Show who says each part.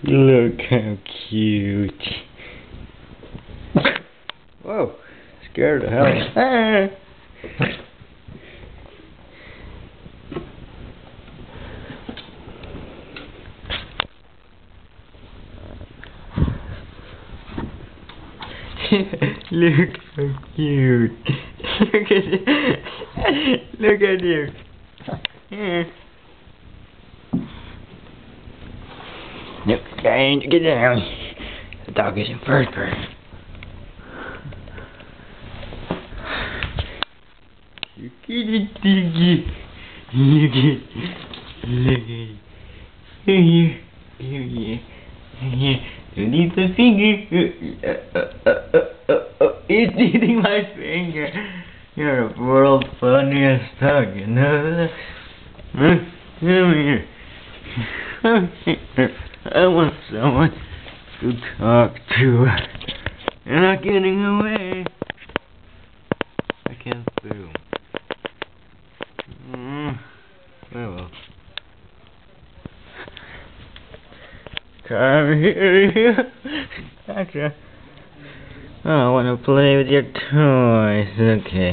Speaker 1: Look how cute. Whoa, scared the hell. Ah. Look so cute. Look at it. Look at you. Nope, trying to get down. The dog is in first person. Look at it, Diggy. Look at it. Look at it. Here, here, here. You need the finger. It's eating my finger. You're the world's funniest dog, you know that? Come here. I want someone to talk to. You're not getting away. I can't film. Oh well. Come here. Gotcha. Oh, I want to play with your toys. Okay.